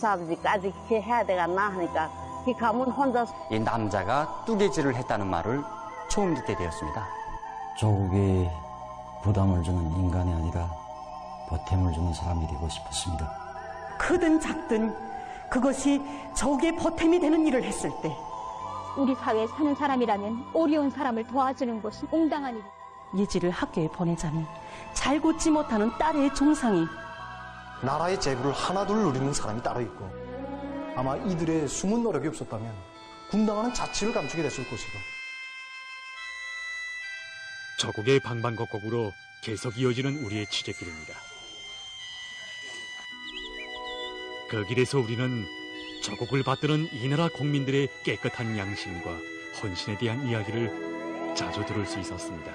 아버지까지 해야 되겠나 하니까 그 가문 혼자. 이 남자가 뚜개질을 했다는 말을 처음 듣게 되었습니다. 조국에 부담을 주는 인간이 아니라 보탬을 주는 사람이 되고 싶었습니다. 크든 작든 그것이 조국의 보탬이 되는 일을 했을 때 우리 사회에 사는 사람이라면 어려운 사람을 도와주는 것이 옹당한 일이다. 예지를 학교에 보내자니 잘 걷지 못하는 딸의 종상이 나라의 재부를 하나둘 누리는 사람이 따로 있고 아마 이들의 숨은 노력이 없었다면 군당하는 자취를 감추게 됐을 것이고 조국의 방방곡곡으로 계속 이어지는 우리의 취재길입니다. 그 길에서 우리는 조국을 받드는 이 나라 국민들의 깨끗한 양심과 헌신에 대한 이야기를 자주 들을 수 있었습니다.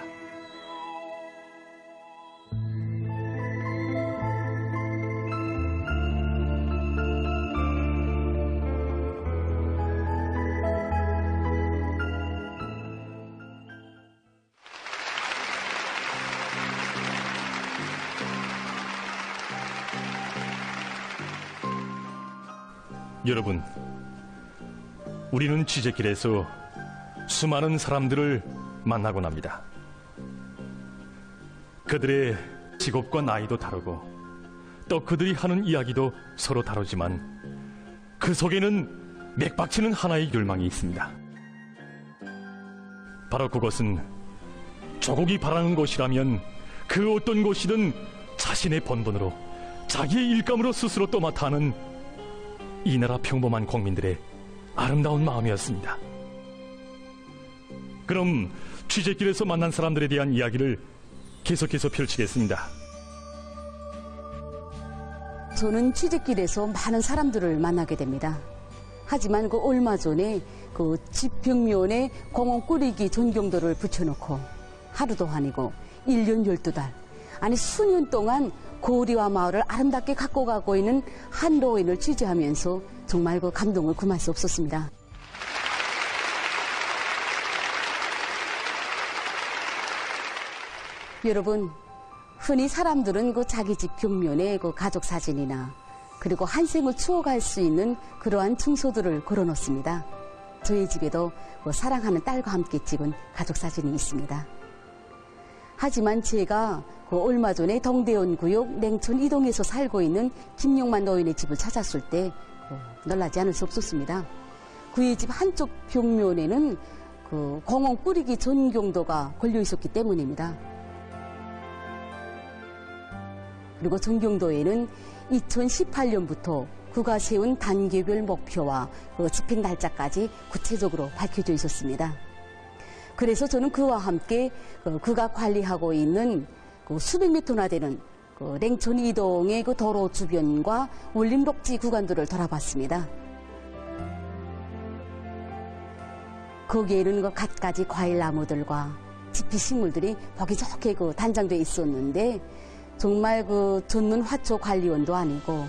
여러분, 우리는 취재길에서 수많은 사람들을 만나곤 합니다. 그들의 직업과 나이도 다르고 또 그들이 하는 이야기도 서로 다르지만 그 속에는 맥박치는 하나의 열망이 있습니다. 바로 그것은 조국이 바라는 곳이라면 그 어떤 곳이든 자신의 본분으로 자기의 일감으로 스스로 떠맡아 하는 이 나라 평범한 국민들의 아름다운 마음이었습니다. 그럼 취재길에서 만난 사람들에 대한 이야기를 계속해서 펼치겠습니다. 저는 취재길에서 많은 사람들을 만나게 됩니다. 하지만 그 얼마 전에 그 집 벽면에 공원 꾸리기 전경도를 붙여놓고 하루도 아니고 1년 12달, 아니 수년 동안 고리와 마을을 아름답게 갖고 가고 있는 한 노인을 취재하면서 정말 그 감동을 금할 수 없었습니다. 여러분, 흔히 사람들은 그 자기 집 벽면에 그 가족 사진이나 그리고 한 생을 추억할 수 있는 그러한 증서들을 걸어놓습니다. 저희 집에도 그 사랑하는 딸과 함께 찍은 가족 사진이 있습니다. 하지만 제가 그 얼마 전에 동대원 구역 냉천 이동에서 살고 있는 김용만 노인의 집을 찾았을 때 놀라지 않을 수 없었습니다. 그의 집 한쪽 벽면에는 그 공원 꾸리기 전경도가 걸려 있었기 때문입니다. 그리고 전경도에는 2018년부터 그가 세운 단계별 목표와 그 집행 날짜까지 구체적으로 밝혀져 있었습니다. 그래서 저는 그와 함께 그가 관리하고 있는 그 수백 미터나 되는 그 냉천 이동의 그 도로 주변과 울림 녹지 구간들을 돌아봤습니다. 거기에는 그 갖가지 과일 나무들과 지피 식물들이 보기 좋게 그 단장돼 있었는데 정말 그 전문 화초 관리원도 아니고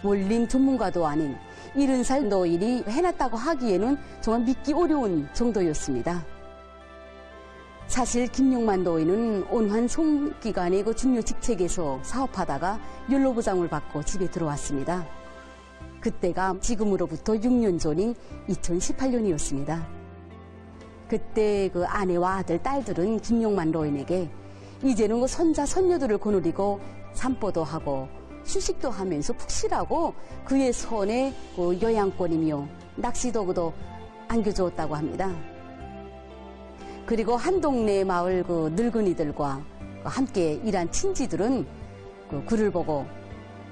원림 전문가도 아닌 70살 노인이 해놨다고 하기에는 정말 믿기 어려운 정도였습니다. 사실 김용만 노인은 온환 송기간의 그 중요 직책에서 사업하다가 연로부장을 받고 집에 들어왔습니다. 그때가 지금으로부터 6년 전인 2018년이었습니다. 그때 그 아내와 아들, 딸들은 김용만 노인에게 이제는 그 손자, 손녀들을 거느리고 산보도 하고 휴식도 하면서 푹 쉬라고 그의 손에 그 요양권이며 낚시도구도 안겨주었다고 합니다. 그리고 한 동네 마을 그 늙은이들과 함께 일한 친지들은 그 글을 보고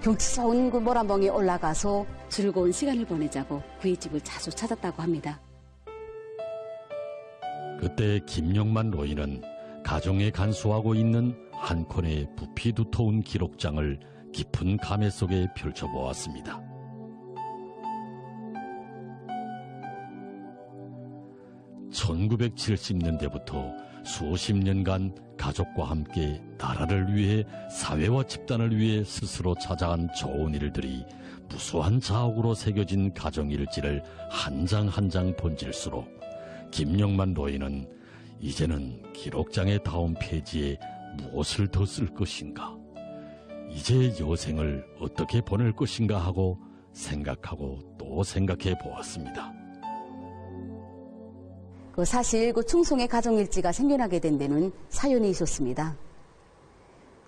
경치 좋은 그 모란봉에 올라가서 즐거운 시간을 보내자고 그의 집을 자주 찾았다고 합니다. 그때 김용만 노인은 가정에 간수하고 있는 한 콘의 부피 두터운 기록장을 깊은 감회 속에 펼쳐보았습니다. (1970년대부터) 수십 년간 가족과 함께 나라를 위해 사회와 집단을 위해 스스로 찾아간 좋은 일들이 무수한 자옥으로 새겨진 가정일지를 한 장 한 장 번질수록 김용만 노인은 이제는 기록장의 다음 페이지에 무엇을 더 쓸 것인가, 이제 여생을 어떻게 보낼 것인가 하고 생각하고 또 생각해 보았습니다. 사실 충송의 가정일지가 생겨나게 된 데는 사연이 있었습니다.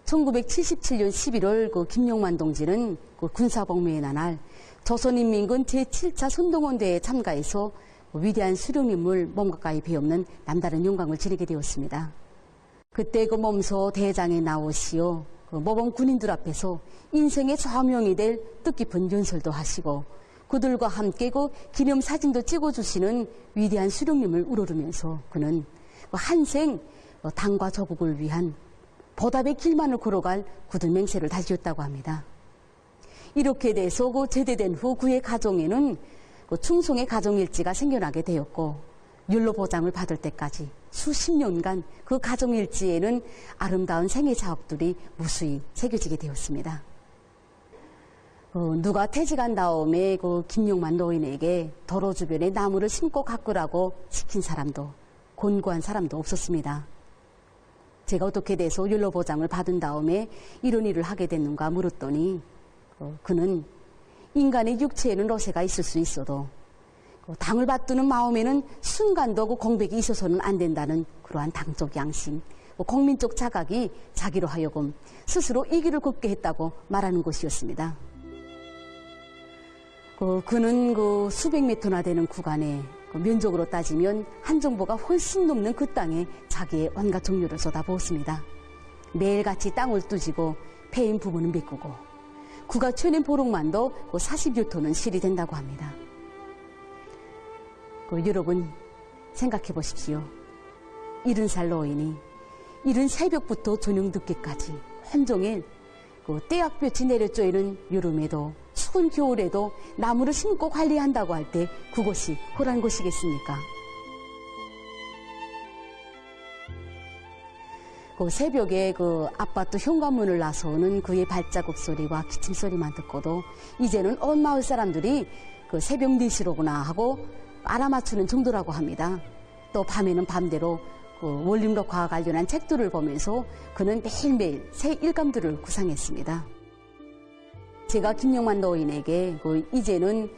1977년 11월 김용만 동지는 군사복무의 나날 조선인민군 제7차 선동원대에 참가해서 위대한 수령님을 몸 가까이 배우는 남다른 영광을 지니게 되었습니다. 그때 몸소 대장에 나오시어 모범 군인들 앞에서 인생의 좌명이 될 뜻깊은 연설도 하시고 그들과 함께 기념사진도 찍어주시는 위대한 수령님을 우러르면서 그는 한생 당과 조국을 위한 보답의 길만을 걸어갈 굳은 맹세를 다지었다고 합니다. 이렇게 돼서 제대된 후 그의 가정에는 충송의 가정일지가 생겨나게 되었고 율로보장을 받을 때까지 수십 년간 그 가정일지에는 아름다운 생애 자업들이 무수히 새겨지게 되었습니다. 누가 퇴직한 다음에 김용만 노인에게 도로 주변에 나무를 심고 가꾸라고 시킨 사람도 권고한 사람도 없었습니다. 제가 어떻게 돼서 율로보장을 받은 다음에 이런 일을 하게 됐는가 물었더니 그는 인간의 육체에는 러세가 있을 수 있어도 당을 받드는 마음에는 순간도 공백이 있어서는 안 된다는 그러한 당적 양심, 국민적 자각이 자기로 하여금 스스로 이 길을 걷게 했다고 말하는 것이었습니다. 그는 수백 미터나 되는 구간에 면적으로 따지면 한정보가 훨씬 넘는 그 땅에 자기의 온갖 정열을 쏟아부었습니다. 매일같이 땅을 뚜지고 패인 부분은 메꾸고 그가 쳐낸 보록만도 40여 톤은 실이 된다고 합니다. 여러분 생각해 보십시오. 70살 노인이 이른 새벽부터 저녁 늦게까지 온종일 떼약볕이 내려쪼이는 여름에도 추운 겨울에도 나무를 심고 관리한다고 할 때 그것이 홀한 것이겠습니까? 새벽에 아파트 현관문을 나서는 그의 발자국 소리와 기침 소리만 듣고도 이제는 온 마을 사람들이 새벽 4시로구나 하고 알아맞추는 정도라고 합니다. 또 밤에는 밤대로 원림록화와 관련한 책들을 보면서 그는 매일매일 새 일감들을 구상했습니다. 제가 김용만 노인에게 이제는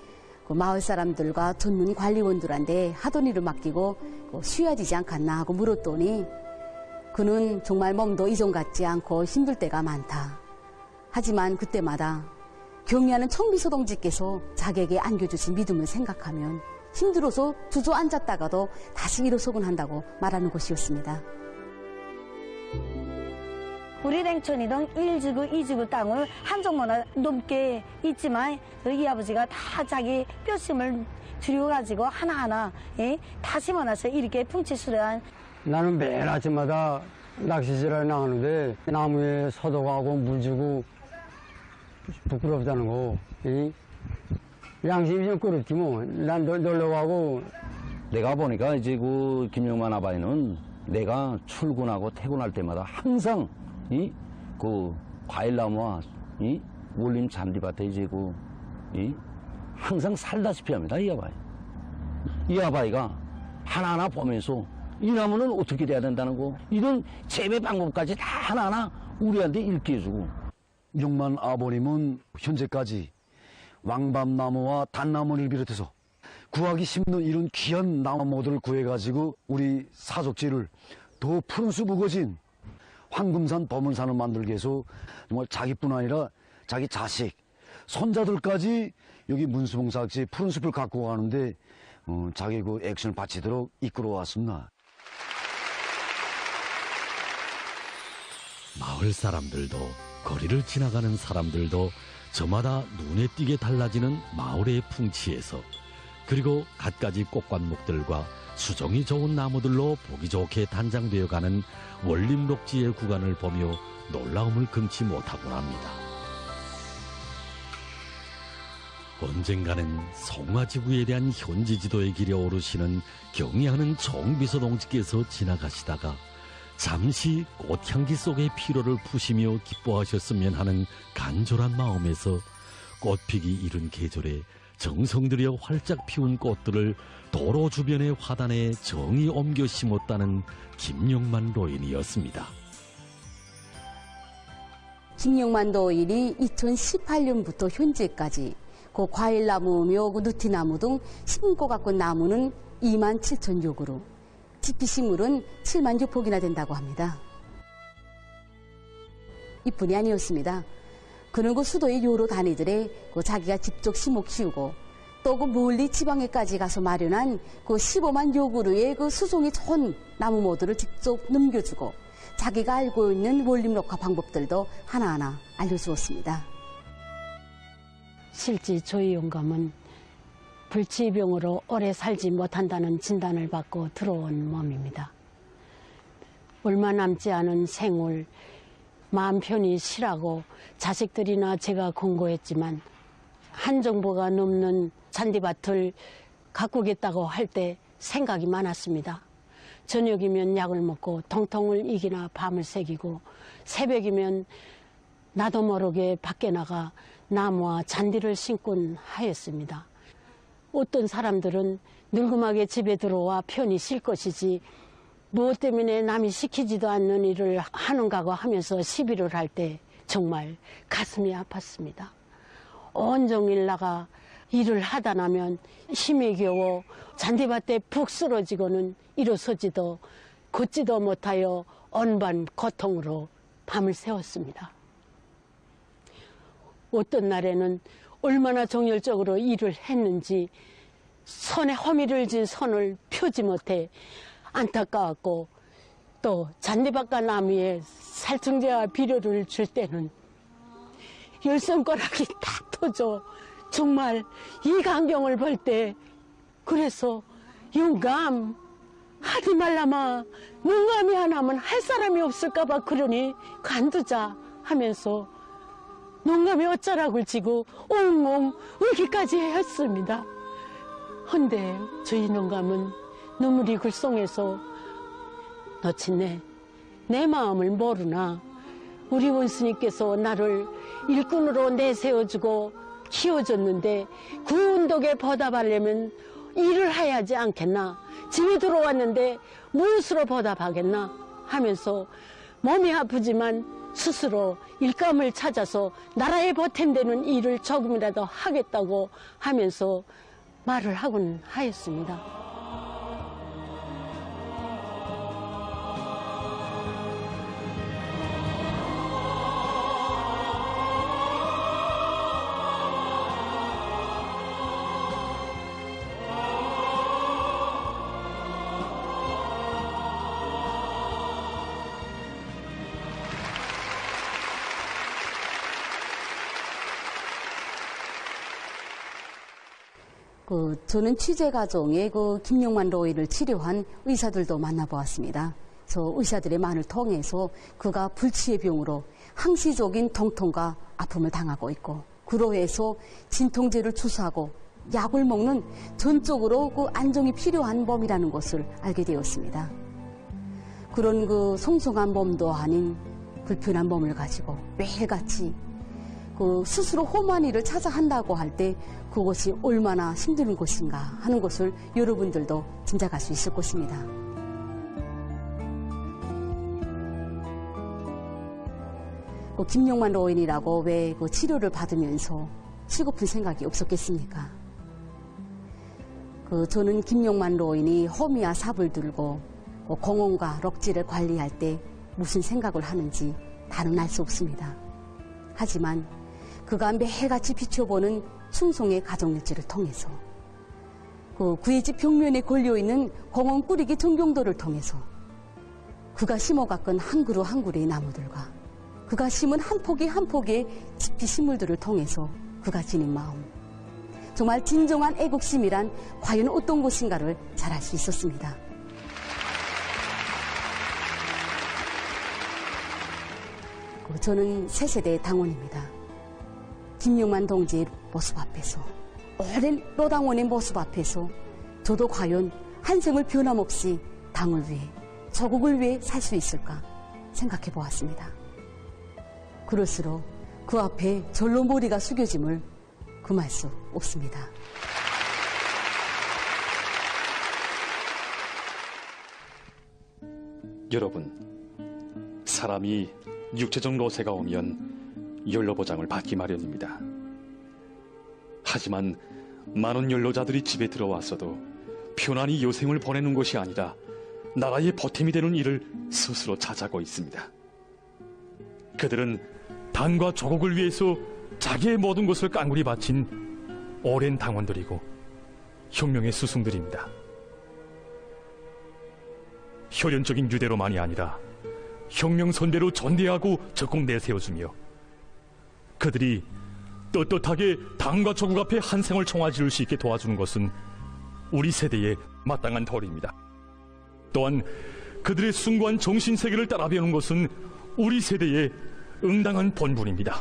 마을 사람들과 전문 관리원들한테 하던 일을 맡기고 쉬어야 되지 않겠나 하고 물었더니 그는 정말 몸도 이전 같지 않고 힘들 때가 많다. 하지만 그때마다 경의하는 청비서 동지께서 자기에게 안겨주신 믿음을 생각하면 힘들어서 주저앉았다가도 다시 일어서곤 한다고 말하는 것이었습니다. 우리 랭촌이동 1지구, 2지구 땅을 한정모나 넘게 있지만 이 아버지가 다 자기 뼈심을 들여가지고 하나하나 다 심어놔서 이렇게 풍치수려한. 나는 매일 아침마다 낚시질에 나가는데 나무에 서도가고 물 주고 부끄럽다는 거. 양심이 좀 그렇지 뭐. 난 놀러 가고. 내가 보니까 이제 김용만 아바이는 내가 출근하고 퇴근할 때마다 항상 과일나무와 몰림 잔디밭에 이제 항상 살다시피 합니다. 이 아바이. 이 아바이가 하나하나 보면서 이 나무는 어떻게 돼야 된다는 거, 이런 재배 방법까지 다 하나하나 우리한테 일깨워주고. 용만 아버님은 현재까지 왕밤나무와 단나무를 비롯해서 구하기 힘든 이런 귀한 나무들을 구해가지고 우리 사족지를 더 푸른 숲 우거진 황금산 범은산을 만들기 위해서 정말 자기뿐 아니라 자기 자식, 손자들까지 여기 문수봉사학지 푸른 숲을 갖고 가는데 자기 액션을 바치도록 이끌어왔습니다. 마을 사람들도 거리를 지나가는 사람들도 저마다 눈에 띄게 달라지는 마을의 풍치에서, 그리고 갖가지 꽃관목들과 수종이 좋은 나무들로 보기 좋게 단장되어가는 원림록지의 구간을 보며 놀라움을 금치 못하곤 합니다. 언젠가는 송화지구에 대한 현지 지도의 길에 오르시는 경의하는 총비서 동지께서 지나가시다가 잠시 꽃향기 속의 피로를 푸시며 기뻐하셨으면 하는 간절한 마음에서 꽃피기 이른 계절에 정성 들여 활짝 피운 꽃들을 도로 주변의 화단에 정이 옮겨 심었다는 김용만 노인이었습니다. 김용만 노인이 2018년부터 현재까지 그 과일나무며 그 누티나무 등 심고 가꾼 나무는 27,000요구로, 지피식물은 76폭이나 된다고 합니다. 이뿐이 아니었습니다. 그는 그 수도의 요로 단위들에 그 자기가 직접 심어 키우고 또 그 멀리 지방에까지 가서 마련한 그 15만 요구르의 그 수종이 좋은 나무 모두를 직접 넘겨주고 자기가 알고 있는 원림 녹화 방법들도 하나하나 알려주었습니다. 실제 저희 영감은 불치병으로 오래 살지 못한다는 진단을 받고 들어온 몸입니다. 얼마 남지 않은 생을 마음 편히 쉬라고 자식들이나 제가 권고했지만 한 정보가 넘는 잔디밭을 가꾸겠다고 할 때 생각이 많았습니다. 저녁이면 약을 먹고 통통을 이기나 밤을 새기고 새벽이면 나도 모르게 밖에 나가 나무와 잔디를 심곤 하였습니다. 어떤 사람들은 늙음하게 집에 들어와 편히 쉴 것이지 무엇 때문에 남이 시키지도 않는 일을 하는가고 하면서 시비를 할 때 정말 가슴이 아팠습니다. 온종일 나가 일을 하다 나면 힘이 겨워 잔디밭에 푹 쓰러지고는 일어서지도 걷지도 못하여 온밤 고통으로 밤을 새웠습니다. 어떤 날에는 얼마나 정열적으로 일을 했는지 손에 허미를 진 손을 펴지 못해 안타까웠고, 또 잔디밭과 나무에 살충제와 비료를 줄 때는 열 손가락이 탁 터져 정말 이 광경을 볼 때 그래서 영감 하지 말라마, 영감이 하나면 할 사람이 없을까봐 그러니 간두자 하면서 영감이 어쩌라고 지고 엉엉 울기까지 했습니다. 헌데 저희 영감은 눈물이 글썽해서 너친네 내 마음을 모르나 우리 원수님께서 나를 일꾼으로 내세워주고 키워줬는데 그 운덕에 보답하려면 일을 해야지 않겠나, 집에 들어왔는데 무엇으로 보답하겠나 하면서 몸이 아프지만 스스로 일감을 찾아서 나라에 보탬되는 일을 조금이라도 하겠다고 하면서 말을 하곤 하였습니다. 저는 취재 과정에 김용만 노인을 치료한 의사들도 만나보았습니다. 저 의사들의 말을 통해서 그가 불치의 병으로 항시적인 통통과 아픔을 당하고 있고, 그로 해서 진통제를 주사하고 약을 먹는 전적으로 안정이 필요한 몸이라는 것을 알게 되었습니다. 그런 송송한 몸도 아닌 불편한 몸을 가지고 매일같이 스스로 험한 일을 찾아 한다고 할 때 그것이 얼마나 힘든 것인가 하는 것을 여러분들도 짐작할 수 있을 것입니다. 김용만 노인이라고 왜 치료를 받으면서 쉬고픈 생각이 없었겠습니까? 저는 김용만 노인이 호미와 삽을 들고 공원과 럭지를 관리할 때 무슨 생각을 하는지 다는 알 수 없습니다. 하지만 그가 매일같이 비춰보는 충송의 가정일지를 통해서, 그의 집 벽면에 걸려있는 공원 꾸리기 전경도를 통해서, 그가 심어 가꾼 한 그루 한 그루의 나무들과 그가 심은 한 포기 한 포기의 지피 식물들을 통해서 그가 지닌 마음, 정말 진정한 애국심이란 과연 어떤 것인가를 잘 알 수 있었습니다. 저는 새세대 당원입니다. 김용만 동지의 모습 앞에서, 오랜 노당원의 모습 앞에서 저도 과연 한 생을 변함없이 당을 위해, 조국을 위해 살 수 있을까 생각해 보았습니다. 그럴수록 그 앞에 절로 머리가 숙여짐을 금할 수 없습니다. 여러분, 사람이 육체적 노쇠가 오면 연로보장을 받기 마련입니다. 하지만 많은 연로자들이 집에 들어왔어도 편안히 여생을 보내는 것이 아니라 나라의 보탬이 되는 일을 스스로 찾아가고 있습니다. 그들은 당과 조국을 위해서 자기의 모든 것을 깡그리 바친 오랜 당원들이고 혁명의 스승들입니다. 혈연적인 유대로만이 아니라 혁명 선배로 전대하고 적극 내세워주며 그들이 떳떳하게 당과 조국 앞에 한 생을 청화지를 수 있게 도와주는 것은 우리 세대의 마땅한 도리입니다. 또한 그들의 숭고한 정신세계를 따라 배우는 것은 우리 세대의 응당한 본분입니다.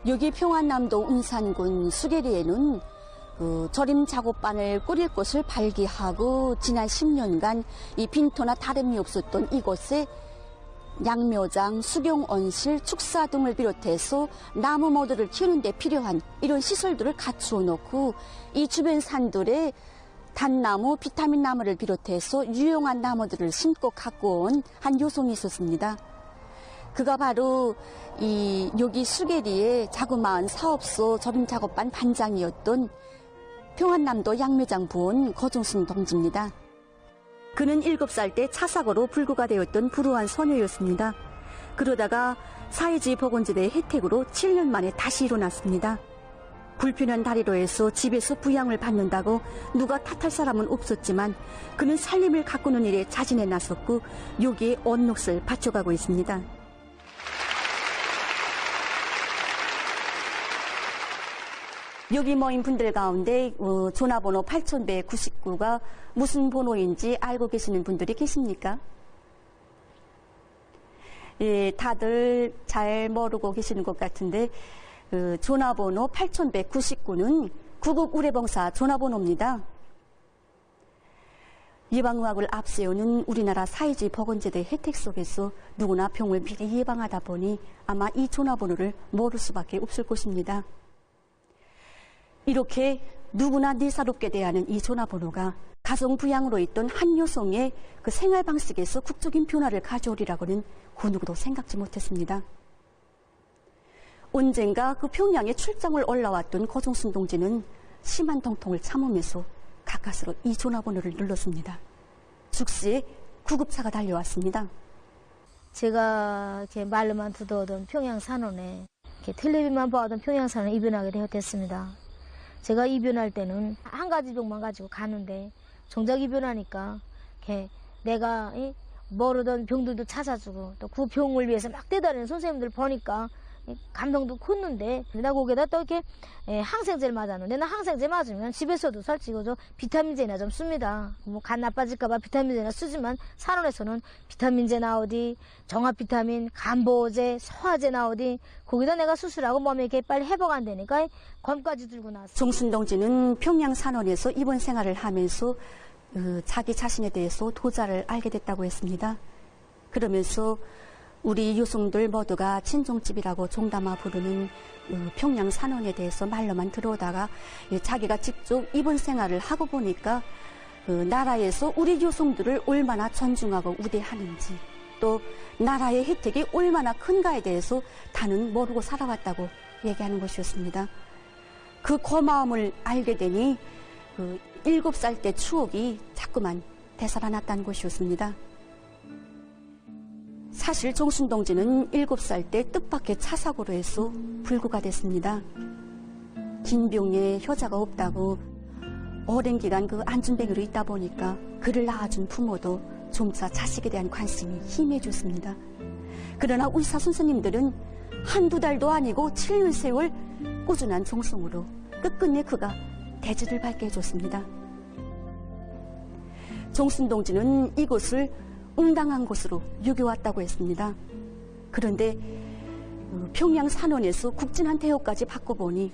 여기 평안남도 운산군 수계리에는 절임 작업반을 꾸릴 곳을 발기하고 지난 10년간 이 빈터나 다름이 없었던 이곳에 양묘장, 수경언실, 축사 등을 비롯해서 나무 모들을 키우는 데 필요한 이런 시설들을 갖추어 놓고 이 주변 산들에 단나무, 비타민 나무를 비롯해서 유용한 나무들을 심고 갖고 온 한 요송이 있었습니다. 그가 바로 이 여기 수계리의 자그마한 사업소 절임작업반 반장이었던 평안남도 양묘장 부원 거종순 동지입니다. 그는 7살 때 차 사고로 불구가 되었던 불우한 소녀였습니다. 그러다가 사회주의 복원제도의 혜택으로 7년 만에 다시 일어났습니다. 불편한 다리로 해서 집에서 부양을 받는다고 누가 탓할 사람은 없었지만 그는 살림을 가꾸는 일에 자진해 나섰고 여기에 온 몫을 바쳐가고 있습니다. 여기 모인 분들 가운데 전화번호 8199가 무슨 번호인지 알고 계시는 분들이 계십니까? 예, 다들 잘 모르고 계시는 것 같은데 전화번호 8199는 구급 의료봉사 전화번호입니다. 예방의학을 앞세우는 우리나라 사회주의 보건제도의 혜택 속에서 누구나 병을 미리 예방하다 보니 아마 이 전화번호를 모를 수밖에 없을 것입니다. 이렇게 누구나 예사롭게 대하는 이 전화번호가 가정부양으로 있던 한 여성의 그 생활 방식에서 국적인 변화를 가져오리라고는 그 누구도 생각지 못했습니다. 언젠가 그 평양에 출장을 올라왔던 거종순 동지는 심한 통통을 참으면서 가까스로 이 전화번호를 눌렀습니다. 즉시에 구급차가 달려왔습니다. 제가 이렇게 말로만 듣던 평양산원에 이렇게 텔레비만 봐오던 평양산원에 입원하게 되었습니다. 제가 입원할 때는 한 가지 병만 가지고 가는데 정작 입원하니까 이렇게 내가 모르던 병들도 찾아주고 또 그 병을 위해서 막 뛰어다니는 선생님들 보니까 감동도 컸는데 나 거기다 또 이렇게 항생제를 맞았는데 나 항생제 맞으면 집에서도 살찌고 비타민제나 좀 씁니다. 뭐 간 나빠질까봐 비타민제나 쓰지만 산원에서는 비타민제 나오디 정합 비타민, 간보제, 소화제 나오디 거기다 내가 수술하고 몸이 이렇게 빨리 회복 안 되니까 검까지 들고 나왔어요. 종순 동지는 평양 산원에서 입원 생활을 하면서 자기 자신에 대해서 도자를 알게 됐다고 했습니다. 그러면서 우리 유승들 모두가 친정집이라고 종담아 부르는 평양 산원에 대해서 말로만 들어오다가 자기가 직접 입원 생활을 하고 보니까 나라에서 우리 유승들을 얼마나 존중하고 우대하는지 또 나라의 혜택이 얼마나 큰가에 대해서 다는 모르고 살아왔다고 얘기하는 것이었습니다. 그 고마움을 알게 되니 7살 때 추억이 자꾸만 되살아났다는 것이었습니다. 사실 종순 동지는 7살 때 뜻밖의 차 사고로 해서 불구가 됐습니다. 긴 병에 효자가 없다고 오랜 기간 그 안준뱅이로 있다 보니까 그를 낳아준 부모도 점차 자식에 대한 관심이 희미해졌습니다. 그러나 의사 선생님들은 한두 달도 아니고 7년 세월 꾸준한 정성으로 끝끝내 그가 대지를 밟게 해줬습니다. 종순 동지는 이곳을 응당한 곳으로 여겨왔다고 했습니다. 그런데 평양 산원에서 국진한 대우까지 받고 보니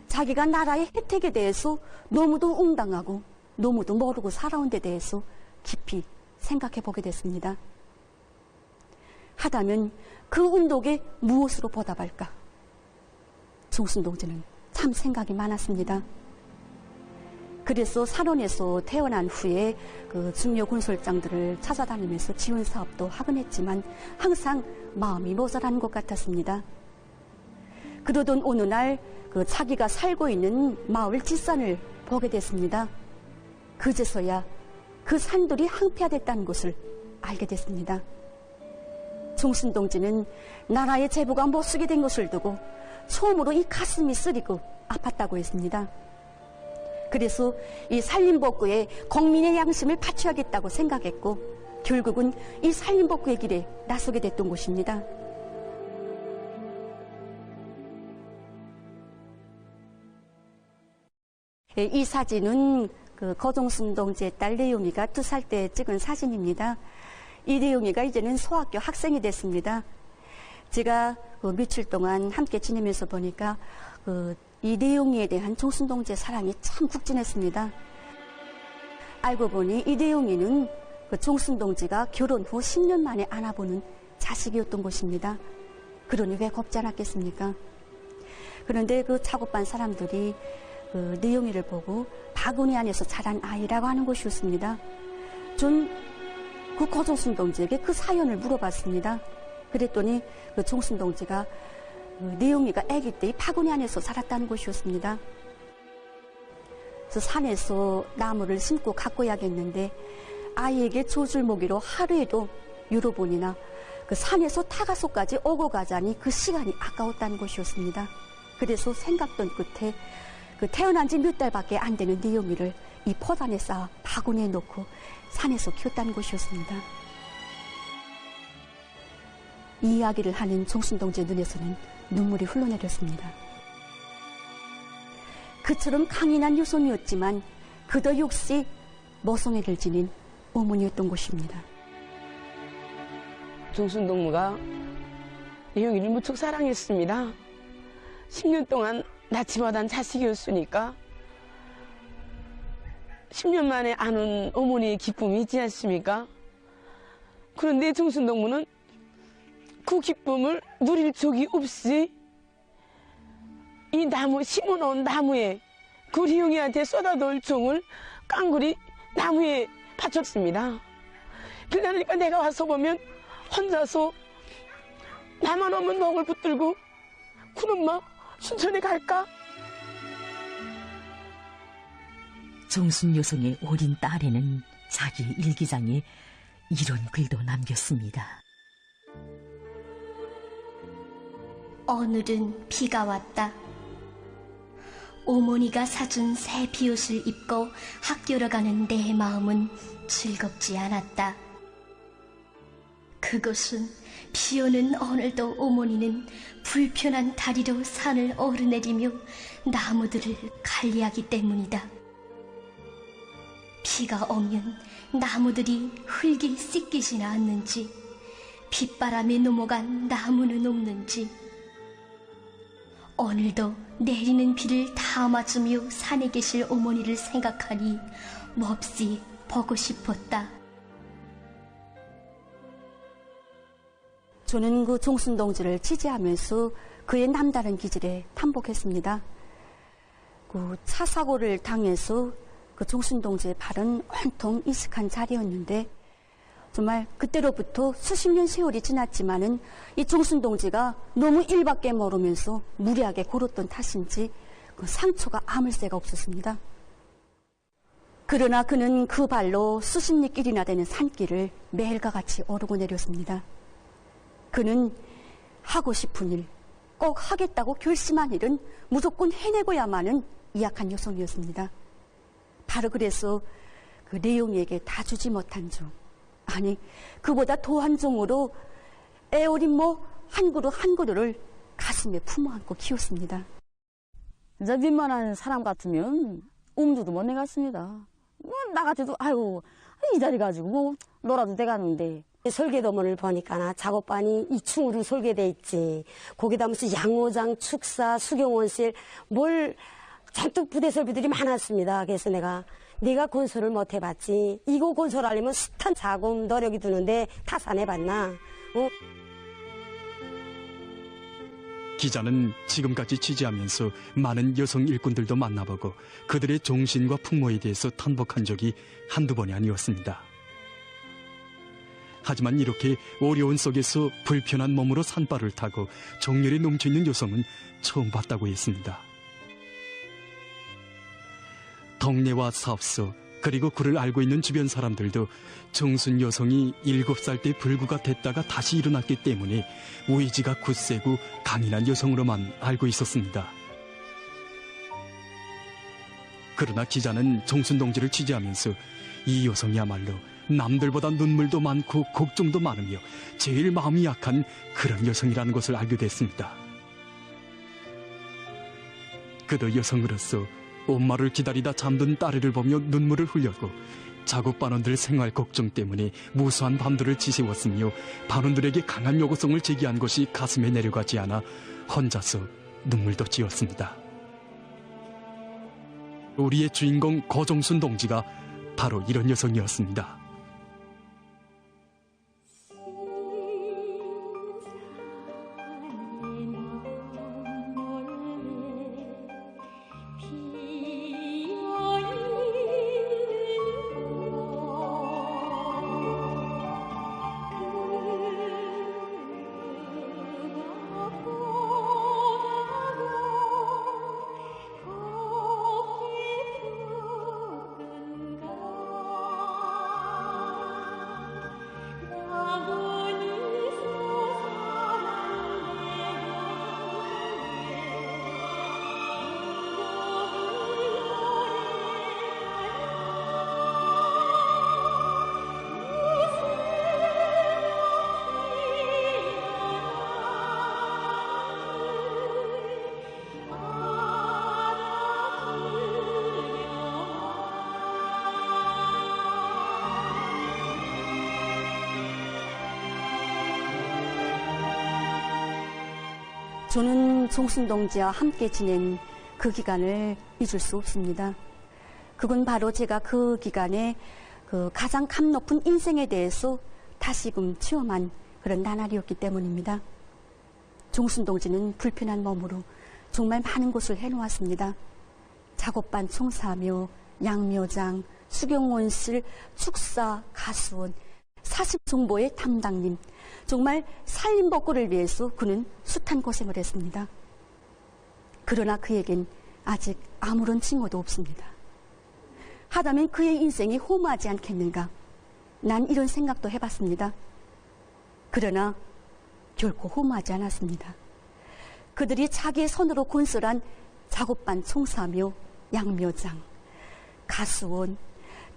자기가 나라의 혜택에 대해서 너무도 응당하고 너무도 모르고 살아온 데 대해서 깊이 생각해 보게 됐습니다. 하다면 그 운동에 무엇으로 보답할까? 종순 동지는 참 생각이 많았습니다. 그래서 산원에서 태어난 후에 그 중요 군솔장들을 찾아다니면서 지원 사업도 하곤 했지만 항상 마음이 모자라는 것 같았습니다. 그러던 어느 날 그 자기가 살고 있는 마을 뒷산을 보게 됐습니다. 그제서야 그 산들이 항폐화됐다는 것을 알게 됐습니다. 종순동지는 나라의 제보가 못 쓰게 된 것을 두고 처음으로 이 가슴이 쓰리고 아팠다고 했습니다. 그래서 이 산림복구에 국민의 양심을 바쳐야겠다고 생각했고 결국은 이 산림복구의 길에 나서게 됐던 것입니다. 이 사진은 그 거종순 동지의 딸 내용이가 2살 때 찍은 사진입니다. 이 내용이가 이제는 소학교 학생이 됐습니다. 제가 그 며칠 동안 함께 지내면서 보니까 이 내용이에 대한 종순 동지의 사랑이 참 국진했습니다. 알고 보니 이 내용이는 그 종순 동지가 결혼 후 10년 만에 안아보는 자식이었던 것입니다. 그러니 왜 곱지 않았겠습니까? 그런데 그 작업반 사람들이 그 내용이를 보고 바구니 안에서 자란 아이라고 하는 것이었습니다. 전 그 고종순 동지에게 그 사연을 물어봤습니다. 그랬더니 그 종순 동지가 그 내용이가 아기 때 이 바구니 안에서 살았다는 것이었습니다. 그래서 산에서 나무를 심고 가꿔야겠는데 아이에게 조줄모기로 하루에도 여러 번이나 그 산에서 타가소까지 오고 가자니 그 시간이 아까웠다는 것이었습니다. 그래서 생각던 끝에 그 태어난 지 몇 달밖에 안 되는 내용이를 이 포단에 쌓아 바구니에 넣고 산에서 키웠다는 것이었습니다. 이 이야기를 하는 종순 동지의 눈에서는 눈물이 흘러내렸습니다. 그처럼 강인한 여성이었지만 그도 역시 모성애를 지닌 어머니였던 것입니다. 종순 동무가 내용이를 무척 사랑했습니다. 10년 동안 낳지못한 자식이었으니까 10년 만에 아는 어머니의 기쁨이 있지 않습니까? 그런데 종순 동무는 그 기쁨을 누릴 적이 없이 이 나무, 심어놓은 나무에 그 리용이한테 쏟아놓을 종을 깡그리 나무에 바쳤습니다. 그러니까 내가 와서 보면 혼자서 나만 오면 목을 붙들고 그놈마 순천에 갈까? 종순 여성의 어린 딸에는 자기 일기장에 이런 글도 남겼습니다. 오늘은 비가 왔다. 어머니가 사준 새 비옷을 입고 학교로 가는 내 마음은 즐겁지 않았다. 그것은 비 오는 오늘도 어머니는 불편한 다리로 산을 오르내리며 나무들을 관리하기 때문이다. 비가 오면 나무들이 흙이 씻기지나 않는지, 빗바람에 넘어간 나무는 없는지, 오늘도 내리는 비를 다 맞으며 산에 계실 어머니를 생각하니 몹시 보고 싶었다. 저는 그 종순 동지를 취재하면서 그의 남다른 기질에 탐복했습니다. 그 차 사고를 당해서 그 종순 동지의 발은 온통 이식한 자리였는데 정말 그때로부터 수십 년 세월이 지났지만은 이 종순 동지가 너무 일밖에 모르면서 무리하게 걸었던 탓인지 그 상처가 아물 새가 없었습니다. 그러나 그는 그 발로 수십 리길이나 되는 산길을 매일과 같이 오르고 내렸습니다. 그는 하고 싶은 일, 꼭 하겠다고 결심한 일은 무조건 해내고야만은 이약한 여성이었습니다. 바로 그래서 그 레옹이에게 다 주지 못한 종, 아니 그보다 더한 종으로 애어린 한 그루 한 그루를 가슴에 품어안고 키웠습니다. 이제 웬만한 사람 같으면 엄두도 못 내갔습니다. 나 같아도 아이고 이 자리 가지고 놀아도 돼가는데. 설계도문을 보니까 작업반이 2층으로 설계돼 있지. 거기다 무슨 양호장, 축사, 수경원실 뭘 잔뜩 부대 설비들이 많았습니다. 그래서 내가 건설을 못 해봤지. 이거 건설하려면 숱한 자금 노력이 드는데 다 안 해봤나? 기자는 지금까지 취재하면서 많은 여성 일꾼들도 만나보고 그들의 종신과 풍모에 대해서 탐복한 적이 한두 번이 아니었습니다. 하지만 이렇게 어려운 속에서 불편한 몸으로 산발을 타고 정열이 넘쳐있는 여성은 처음 봤다고 했습니다. 동네와 사업소 그리고 그를 알고 있는 주변 사람들도 정순 여성이 7살 때 불구가 됐다가 다시 일어났기 때문에 의지가 굳세고 강인한 여성으로만 알고 있었습니다. 그러나 기자는 정순 동지를 취재하면서 이 여성이야말로 남들보다 눈물도 많고 걱정도 많으며 제일 마음이 약한 그런 여성이라는 것을 알게 됐습니다. 그도 여성으로서 엄마를 기다리다 잠든 딸애를 보며 눈물을 흘렸고 작업반원들 생활 걱정 때문에 무수한 밤들을 지새웠으며 반원들에게 강한 요구성을 제기한 것이 가슴에 내려가지 않아 혼자서 눈물도 지었습니다. 우리의 주인공 거정순 동지가 바로 이런 여성이었습니다. 저는 정순 동지와 함께 지낸 그 기간을 잊을 수 없습니다. 그건 바로 제가 그 기간에 그 가장 감 높은 인생에 대해서 다시금 체험한 그런 나날이었기 때문입니다. 정순 동지는 불편한 몸으로 정말 많은 곳을 해놓았습니다. 작업반 총사묘, 양묘장, 수경원실, 축사, 가수원, 사십정보의 담당님, 정말 살림복구를 위해서 그는 숱한 고생을 했습니다. 그러나 그에겐 아직 아무런 징후도 없습니다. 하다면 그의 인생이 허무하지 않겠는가? 난 이런 생각도 해봤습니다. 그러나 결코 허무하지 않았습니다. 그들이 자기의 손으로 건설한 작업반 총사묘, 양묘장, 가수원,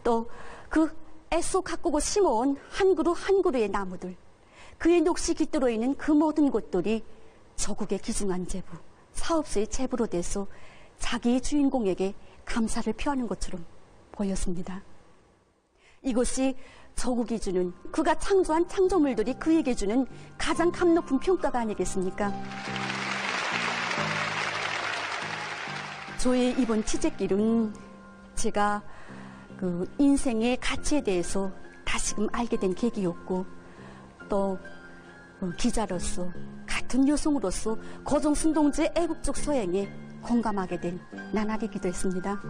또 그 애써 가꾸고 심어온 한 그루 한 그루의 나무들, 그의 녹시 깃들어 있는 그 모든 곳들이 조국의 귀중한 재부, 사업소의 재부로 돼서 자기의 주인공에게 감사를 표하는 것처럼 보였습니다. 이것이 조국이 주는, 그가 창조한 창조물들이 그에게 주는 가장 감 높은 평가가 아니겠습니까? 저의 이번 취재길은 제가 그 인생의 가치에 대해서 다시금 알게 된 계기였고, 또 기자로서, 같은 여성으로서 거정순 동지의 애국적 소행에 공감하게 된 나날이기도 했습니다.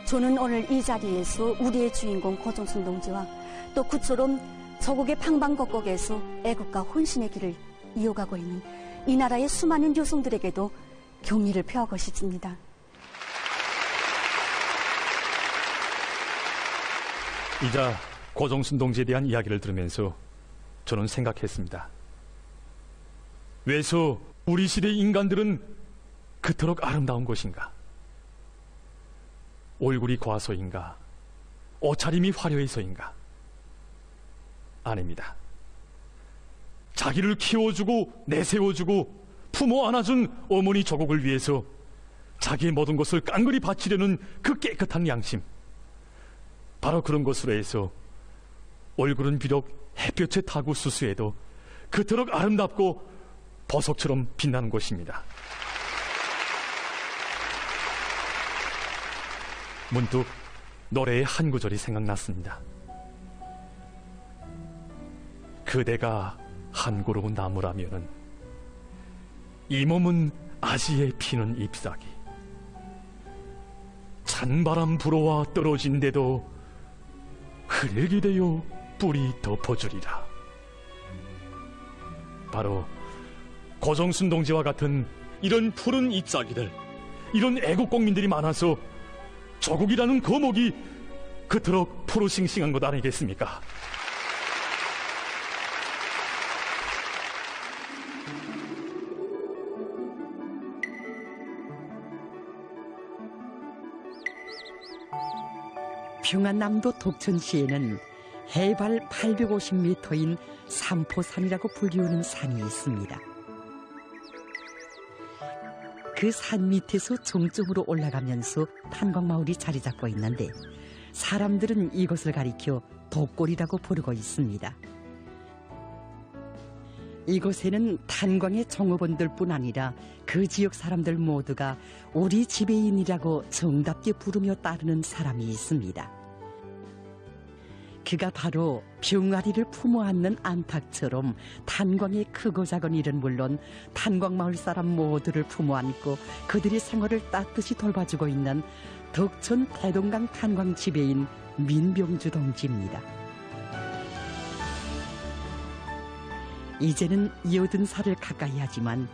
저는 오늘 이 자리에서 우리의 주인공 거정순 동지와 또 그처럼 조국의 방방곡곡에서 애국과 혼신의 길을 이어가고 있는 이 나라의 수많은 여성들에게도 경의를 표하고 싶습니다. 이자 고정순 동지에 대한 이야기를 들으면서 저는 생각했습니다. 왜서 우리 시대의 인간들은 그토록 아름다운 것인가? 얼굴이 고와서인가? 옷차림이 화려해서인가? 아닙니다. 자기를 키워주고 내세워주고 품어 안아준 어머니 조국을 위해서 자기의 모든 것을 깡그리 바치려는 그 깨끗한 양심, 바로 그런 것으로 해서 얼굴은 비록 햇볕에 타고 수수해도 그토록 아름답고 보석처럼 빛나는 것입니다. 문득 노래의 한 구절이 생각났습니다. 그대가 한 고로 나무라면은 이 몸은 아지에 피는 잎사귀. 찬바람 불어와 떨어진데도 흙이 되어 뿌리 덮어주리라. 바로 고정순 동지와 같은 이런 푸른 잎사귀들, 이런 애국공민들이 많아서 조국이라는 거목이 그토록 푸르싱싱한 것 아니겠습니까? 평안남도 독천시에는 해발 850m인 삼포산이라고 불리우는 산이 있습니다. 그 산 밑에서 종점으로 올라가면서 탄광마을이 자리 잡고 있는데 사람들은 이곳을 가리켜 독골이라고 부르고 있습니다. 이곳에는 탄광의 종업원들뿐 아니라 그 지역 사람들 모두가 우리 지배인이라고 정답게 부르며 따르는 사람이 있습니다. 그가 바로 병아리를 품어 안는 안팎처럼 탄광의 크고 작은 일은 물론 탄광마을 사람 모두를 품어 안고 그들의 생활을 따뜻이 돌봐주고 있는 덕천 대동강 탄광 지배인 민병주 동지입니다. 이제는 80살을 가까이 하지만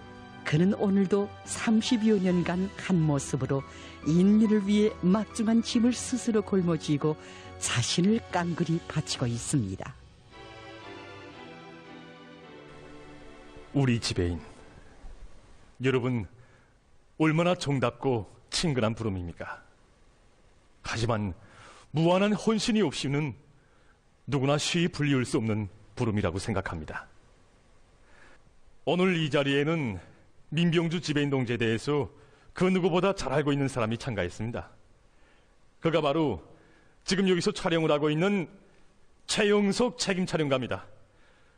그는 오늘도 30여 년간 한 모습으로 인류를 위해 막중한 짐을 스스로 짊어지고 자신을 깡그리 바치고 있습니다. 우리 지배인, 여러분 얼마나 정답고 친근한 부름입니까? 하지만 무한한 헌신이 없이는 누구나 쉬이 불리울 수 없는 부름이라고 생각합니다. 오늘 이 자리에는 민병주 지배인 동지에 대해서 그 누구보다 잘 알고 있는 사람이 참가했습니다. 그가 바로 지금 여기서 촬영을 하고 있는 최영석 책임 촬영가입니다.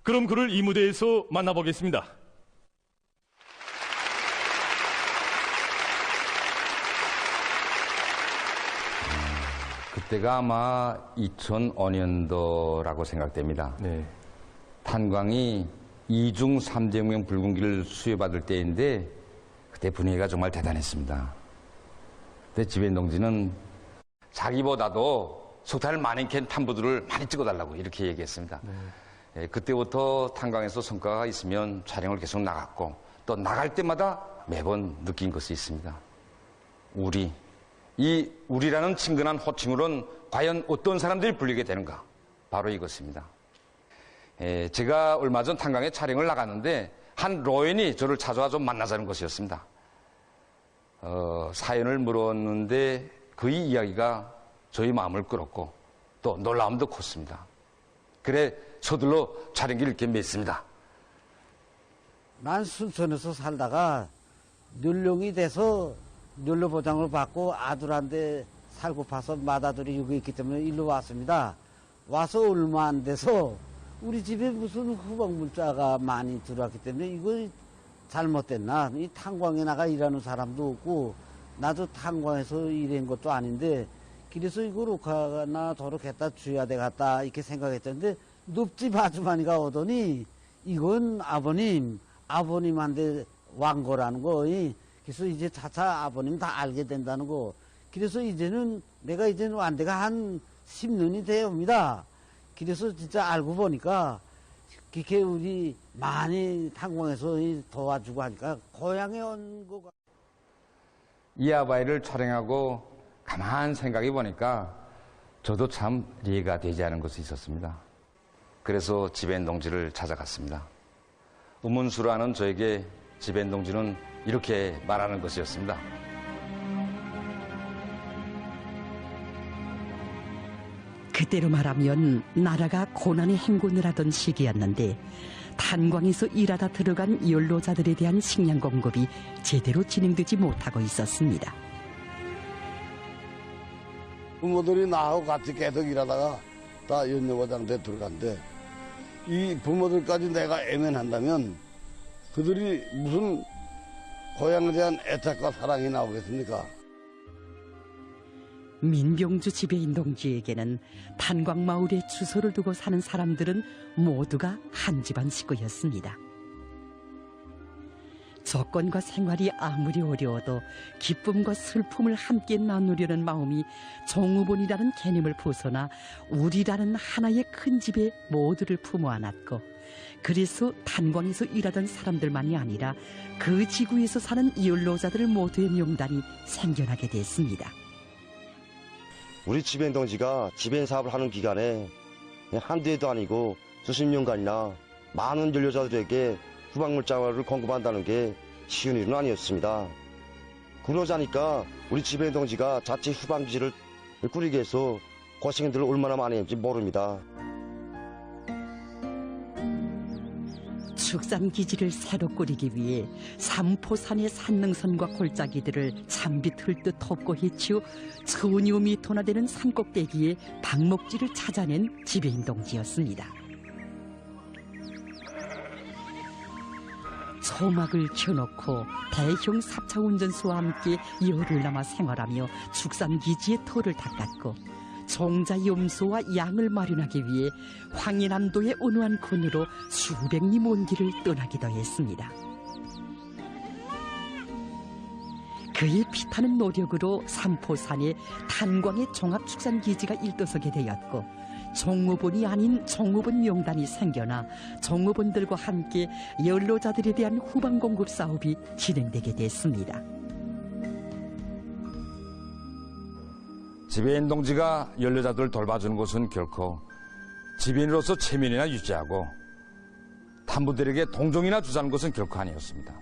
그럼 그를 이 무대에서 만나보겠습니다. 그때가 아마 2005년도라고 생각됩니다. 네. 탄광이 2중 3제명 붉은기를 수여받을 때인데 그때 분위기가 정말 대단했습니다. 그때 지배인 동지는 자기보다도 석탄을 많이 캔 탐부들을 많이 찍어달라고 이렇게 얘기했습니다. 네. 그때부터 탄광에서 성과가 있으면 촬영을 계속 나갔고 또 나갈 때마다 매번 느낀 것이 있습니다. 이 우리라는 친근한 호칭으로는 과연 어떤 사람들이 불리게 되는가? 바로 이것입니다. 제가 얼마 전 탄광에 촬영을 나갔는데 한 로엔이 저를 찾아와 좀 만나자는 것이었습니다. 사연을 물었는데 그의 이야기가 저희 마음을 끌었고 또 놀라움도 컸습니다. 그래 서둘러 촬영기를 이렇게 맸습니다. 난 순천에서 살다가 연령이 돼서 연료 보장을 받고 아들한테 살고 파서 맏아들이 여기 있기 때문에 일로 왔습니다. 와서 얼마 안 돼서 우리 집에 무슨 후방물자가 많이 들어왔기 때문에 이거 잘못됐나? 이 탄광에 나가 일하는 사람도 없고 나도 탄광에서 일한 것도 아닌데 그래서 이거 록하나 도로 갖다 줘야 되겠다 이렇게 생각했는데 늪집 아주머니가 오더니 이건 아버님한테 왕거라는 거. 그래서 이제 차차 아버님 다 알게 된다는 거. 그래서 이제는 내가 이제는 완대가 한 10년이 되옵니다. 그래서 진짜 알고 보니까 그렇게 우리 많이 탄광에서 도와주고 하니까 고향에 온 거가. 이 아바이를 촬영하고 가만 생각해 보니까 저도 참 이해가 되지 않은 것이 있었습니다. 그래서 지배인 동지를 찾아갔습니다. 우문수라는 저에게 지배인 동지는 이렇게 말하는 것이었습니다. 그때로 말하면 나라가 고난의 행군을 하던 시기였는데 탄광에서 일하다 들어간 연로자들에 대한 식량 공급이 제대로 진행되지 못하고 있었습니다. 부모들이 나하고 같이 계속 일하다가 다 연료보장대 들어간대. 이 부모들까지 내가 애면한다면 그들이 무슨 고향에 대한 애착과 사랑이 나오겠습니까? 민병주 지배인 동지에게는 탄광마을에 주소를 두고 사는 사람들은 모두가 한 집안 식구였습니다. 조건과 생활이 아무리 어려워도 기쁨과 슬픔을 함께 나누려는 마음이 종업원이라는 개념을 벗어나 우리라는 하나의 큰 집에 모두를 품어 안았고, 그래서 탄광에서 일하던 사람들만이 아니라 그 지구에서 사는 연로자들 모두의 명단이 생겨나게 됐습니다. 우리 지배인 동지가 지배인 사업을 하는 기간에 한두 해도 아니고 수십 년간이나 많은 연료자들에게 후방물자를 공급한다는 게 쉬운 일은 아니었습니다. 그러자니까 우리 지배인 동지가 자체 후방기지를 꾸리기 위해서 고생들을 얼마나 많이 했는지 모릅니다. 축산기지를 새로 꾸리기 위해 삼포산의 산능선과 골짜기들을 잠비 틀듯 덮고 해치우 천여 미터나 되는 산꼭대기에 방목지를 찾아낸 지배인 동지였습니다. 소막을 켜놓고 대형 삽차 운전수와 함께 열흘 남아 생활하며 축산기지의 터를 닦았고, 종자 염소와 양을 마련하기 위해 황해남도의 온화한 건으로 수백 리 먼 길을 떠나기도 했습니다. 그의 피타는 노력으로 삼포산에 탄광의 종합축산기지가 일떠서게 되었고, 종업원이 아닌 종업원 명단이 생겨나 종업원들과 함께 연로자들에 대한 후방 공급 사업이 진행되게 됐습니다. 지배인 동지가 연료자들을 돌봐주는 것은 결코 지배인으로서 체면이나 유지하고 탄부들에게 동정이나 주자는 것은 결코 아니었습니다.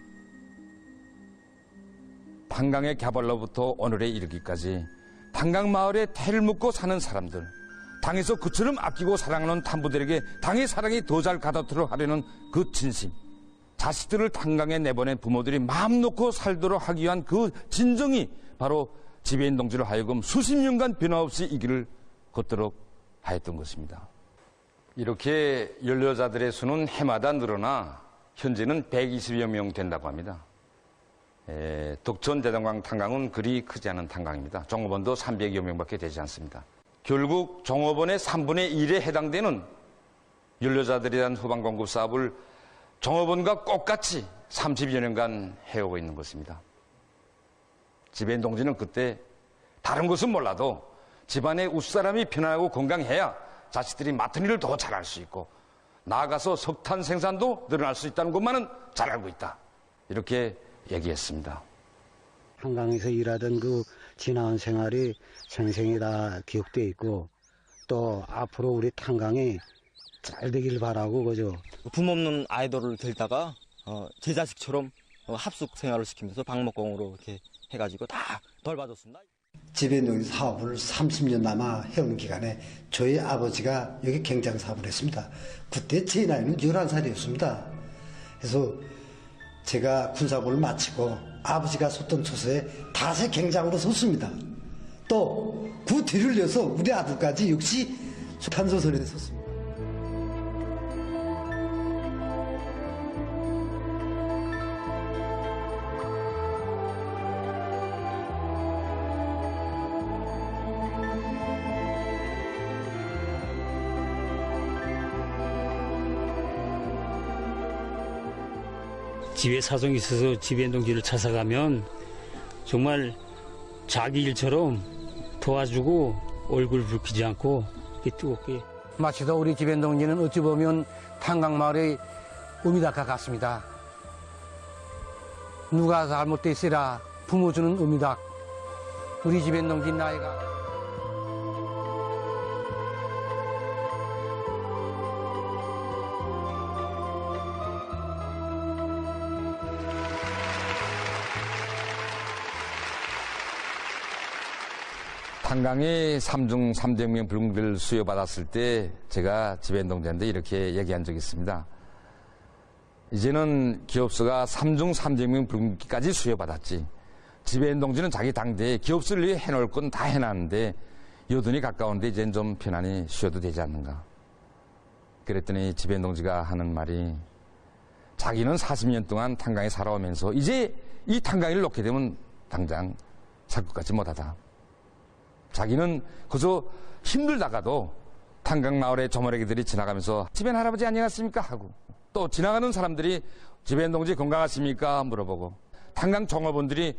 탄강의 개발로부터 오늘에 이르기까지 탄강 마을에 태를 묻고 사는 사람들, 당에서 그처럼 아끼고 사랑하는 탄부들에게 당의 사랑이 더 잘 가닿도록 하려는 그 진심, 자식들을 탄강에 내보낸 부모들이 마음 놓고 살도록 하기 위한 그 진정이 바로 지배인 동지로 하여금 수십 년간 변화없이 이 길을 걷도록 하였던 것입니다. 이렇게 연료자들의 수는 해마다 늘어나 현재는 120여 명 된다고 합니다. 덕천 대동강 탄강은 그리 크지 않은 탄강입니다. 종업원도 300여 명밖에 되지 않습니다. 결국 종업원의 3분의 1에 해당되는 연료자들에 대한 후방 공급 사업을 종업원과 똑같이 30여 년간 해오고 있는 것입니다. 지배인 동지는 그때 다른 것은 몰라도 집안의 웃사람이 편안하고 건강해야 자식들이 맡은 일을 더 잘할 수 있고, 나아가서 석탄 생산도 늘어날 수 있다는 것만은 잘 알고 있다, 이렇게 얘기했습니다. 한강에서 일하던 그 지나온 생활이 생생히 다 기억되어 있고, 또 앞으로 우리 탄강이 잘 되길 바라고 그죠. 부모 없는 아이들을 데리다가 제 자식처럼 합숙 생활을 시키면서 방목공으로 이렇게 해가지고 다 돌봐줬습니다. 지배인 동지 사업을 30년 남아 해온 기간에 저희 아버지가 여기 경장 사업을 했습니다. 그때 제 나이는 11살이었습니다. 그래서 제가 군사고를 마치고 아버지가 섰던 초소에 다시 경장으로 섰습니다. 또 그 뒤를 이어서 우리 아들까지 역시 탄소선에 섰습니다. 집에 사정이 있어서 지배인 동지를 찾아가면 정말 자기 일처럼 도와주고 얼굴 붉히지 않고 이렇게 뜨겁게. 마치도 우리 지배인 동지는 어찌 보면 탄강마을의 의미닭과 같습니다. 누가 잘못돼 있으라 부모 주는 의미닭. 우리 지배인 동지 나이가 탄강이 3중 300명 불공들을 수여받았을 때 제가 지배인 동지한테 이렇게 얘기한 적이 있습니다. 이제는 기업수가 3중 300명 불공기까지 수여받았지, 지배인 동지는 자기 당대에 기업수를 위해 해놓을 건 다 해놨는데 여든이 가까운데 이제는 좀 편안히 쉬어도 되지 않는가. 그랬더니 지배인 동지가 하는 말이, 자기는 40년 동안 탄강에 살아오면서 이제 이 탄강을 놓게 되면 당장 살 것 같지 못하다. 자기는 그저 힘들다가도 탄강마을의 저머리기들이 지나가면서 집엔 할아버지 안녕하십니까 하고, 또 지나가는 사람들이 집엔 동지 건강하십니까 물어보고, 탄강 종업원들이